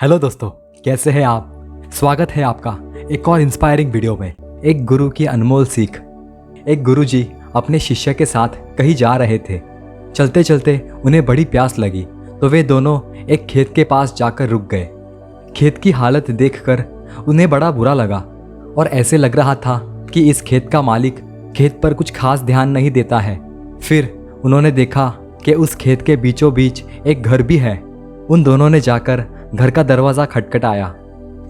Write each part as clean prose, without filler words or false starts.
Hello दोस्तों, कैसे हैं आप। स्वागत है आपका एक और इंस्पायरिंग वीडियो में। एक गुरु की अनमोल सीख। एक गुरुजी अपने शिष्य के साथ कहीं जा रहे थे। चलते चलते उन्हें बड़ी प्यास लगी तो वे दोनों एक खेत के पास जाकर रुक गए। खेत की हालत देखकर उन्हें बड़ा बुरा लगा और ऐसे लग रहा था कि इस खेत का मालिक खेत पर कुछ खास ध्यान नहीं देता है। फिर उन्होंने देखा कि उस खेत के बीचों बीच एक घर भी है। उन दोनों ने जाकर घर का दरवाज़ा खटखटाया।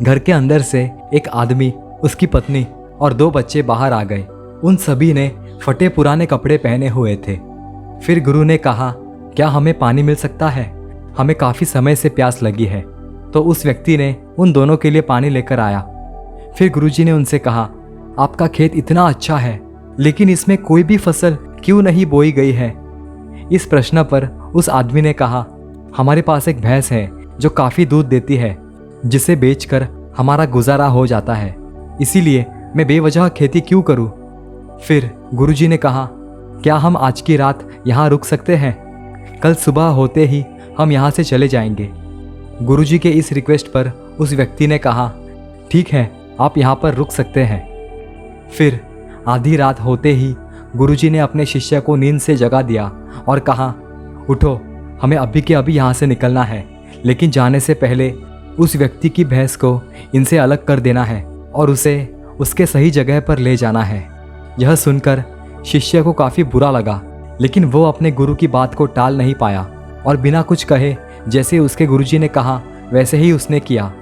घर के अंदर से एक आदमी, उसकी पत्नी और 2 बच्चे बाहर आ गए। उन सभी ने फटे पुराने कपड़े पहने हुए थे। फिर गुरु ने कहा, क्या हमें पानी मिल सकता है? हमें काफ़ी समय से प्यास लगी है। तो उस व्यक्ति ने उन दोनों के लिए पानी लेकर आया। फिर गुरुजी ने उनसे कहा, आपका खेत इतना अच्छा है, लेकिन इसमें कोई भी फसल क्यों नहीं बोई गई है? इस प्रश्न पर उस आदमी ने कहा, हमारे पास एक भैंस है जो काफ़ी दूध देती है, जिसे बेचकर हमारा गुजारा हो जाता है, इसीलिए मैं बेवजह खेती क्यों करूं? फिर गुरुजी ने कहा, क्या हम आज की रात यहाँ रुक सकते हैं? कल सुबह होते ही हम यहाँ से चले जाएंगे। गुरुजी के इस रिक्वेस्ट पर उस व्यक्ति ने कहा, ठीक है, आप यहाँ पर रुक सकते हैं। फिर आधी रात होते ही गुरुजी ने अपने शिष्य को नींद से जगा दिया और कहा, उठो, हमें अभी के अभी यहाँ से निकलना है, लेकिन जाने से पहले उस व्यक्ति की भैंस को इनसे अलग कर देना है और उसे उसके सही जगह पर ले जाना है। यह सुनकर शिष्य को काफ़ी बुरा लगा, लेकिन वो अपने गुरु की बात को टाल नहीं पाया और बिना कुछ कहे जैसे उसके गुरुजी ने कहा वैसे ही उसने किया।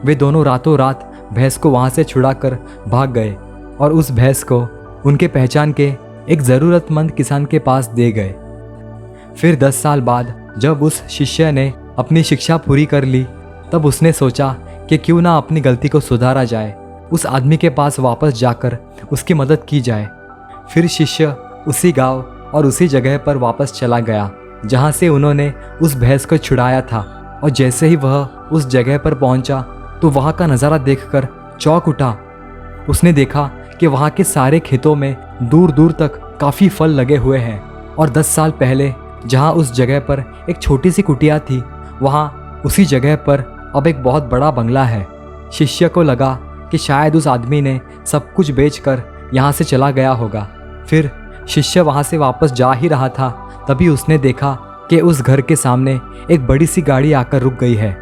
वे दोनों रातों रात भैंस को वहाँ से छुड़ाकर भाग गए और उस भैंस को उनके पहचान के एक ज़रूरतमंद किसान के पास दे गए। फिर 10 साल बाद जब उस शिष्य ने अपनी शिक्षा पूरी कर ली, तब उसने सोचा कि क्यों ना अपनी गलती को सुधारा जाए, उस आदमी के पास वापस जाकर उसकी मदद की जाए। फिर शिष्य उसी गांव और उसी जगह पर वापस चला गया जहां से उन्होंने उस भैंस को छुड़ाया था, और जैसे ही वह उस जगह पर पहुंचा तो वहां का नज़ारा देखकर चौंक उठा। उसने देखा कि वहां के सारे खेतों में दूर दूर तक काफ़ी फल लगे हुए हैं, और 10 साल पहले जहां उस जगह पर एक छोटी सी कुटिया थी, वहाँ उसी जगह पर अब एक बहुत बड़ा बंगला है। शिष्य को लगा कि शायद उस आदमी ने सब कुछ बेचकर यहाँ से चला गया होगा। फिर शिष्य वहाँ से वापस जा ही रहा था, तभी उसने देखा कि उस घर के सामने एक बड़ी सी गाड़ी आकर रुक गई है,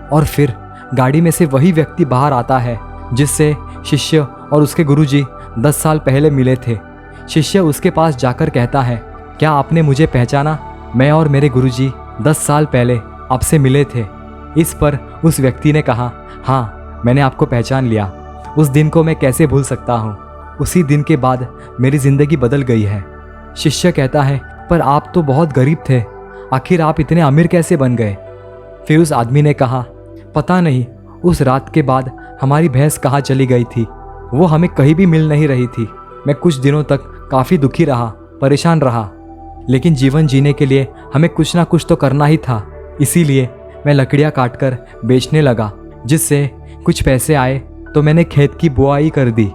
और फिर गाड़ी में से वही व्यक्ति बाहर आता है जिससे शिष्य और उसके गुरुजी 10 साल पहले मिले थे। शिष्य उसके पास जाकर कहता है, क्या आपने मुझे पहचाना? मैं और मेरे गुरुजी 10 साल पहले आपसे मिले थे। इस पर उस व्यक्ति ने कहा, हाँ, मैंने आपको पहचान लिया। उस दिन को मैं कैसे भूल सकता हूँ। उसी दिन के बाद मेरी ज़िंदगी बदल गई है। शिष्य कहता है, पर आप तो बहुत गरीब थे, आखिर आप इतने अमीर कैसे बन गए? फिर उस आदमी ने कहा, पता नहीं, उस रात के बाद हमारी भैंस कहाँ चली गई थी। वो हमें कहीं भी मिल नहीं रही थी। मैं कुछ दिनों तक काफ़ी दुखी रहा, परेशान रहा, लेकिन जीवन जीने के लिए हमें कुछ ना कुछ तो करना ही था। इसीलिए मैं लकड़ियाँ काटकर बेचने लगा, जिससे कुछ पैसे आए तो मैंने खेत की बुआई कर दी।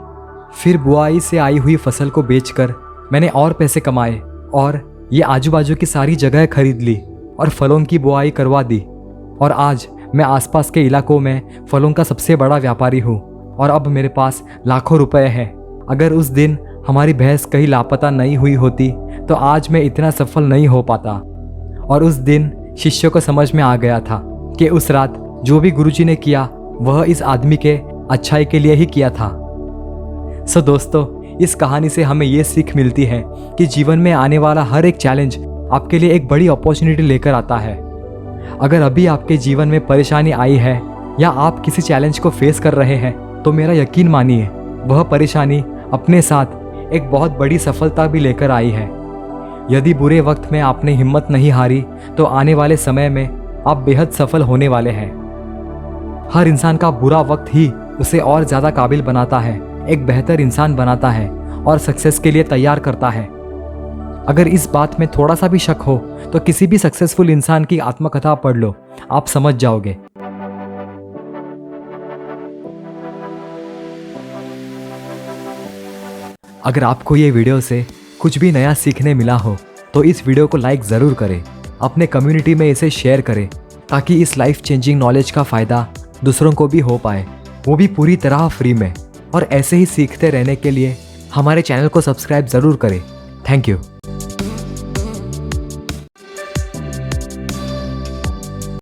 फिर बुआई से आई हुई फसल को बेचकर मैंने और पैसे कमाए और ये आजू बाजू की सारी जगह खरीद ली और फलों की बुआई करवा दी, और आज मैं आसपास के इलाकों में फलों का सबसे बड़ा व्यापारी हूँ, और अब मेरे पास लाखों रुपए हैं। अगर उस दिन हमारी भैंस कहीं लापता नहीं हुई होती तो आज मैं इतना सफल नहीं हो पाता। और उस दिन शिष्य को समझ में आ गया था कि उस रात जो भी गुरुजी ने किया वह इस आदमी के अच्छाई के लिए ही किया था। सो दोस्तों, इस कहानी से हमें ये सीख मिलती है कि जीवन में आने वाला हर एक चैलेंज आपके लिए एक बड़ी अपॉर्चुनिटी लेकर आता है। अगर अभी आपके जीवन में परेशानी आई है या आप किसी चैलेंज को फेस कर रहे हैं, तो मेरा यकीन मानिए, वह परेशानी अपने साथ एक बहुत बड़ी सफलता भी लेकर आई है। यदि बुरे वक्त में आपने हिम्मत नहीं हारी, तो आने वाले समय में आप बेहद सफल होने वाले हैं। हर इंसान का बुरा वक्त ही उसे और ज़्यादा काबिल बनाता है, एक बेहतर इंसान बनाता है और सक्सेस के लिए तैयार करता है। अगर इस बात में थोड़ा सा भी शक हो तो किसी भी सक्सेसफुल इंसान की आत्मकथा पढ़ लो, आप समझ जाओगे। अगर आपको ये वीडियो से कुछ भी नया सीखने मिला हो तो इस वीडियो को लाइक ज़रूर करें, अपने कम्युनिटी में इसे शेयर करें ताकि इस लाइफ चेंजिंग नॉलेज का फ़ायदा दूसरों को भी हो पाए, वो भी पूरी तरह फ्री में। और ऐसे ही सीखते रहने के लिए हमारे चैनल को सब्सक्राइब ज़रूर करें। Thank you.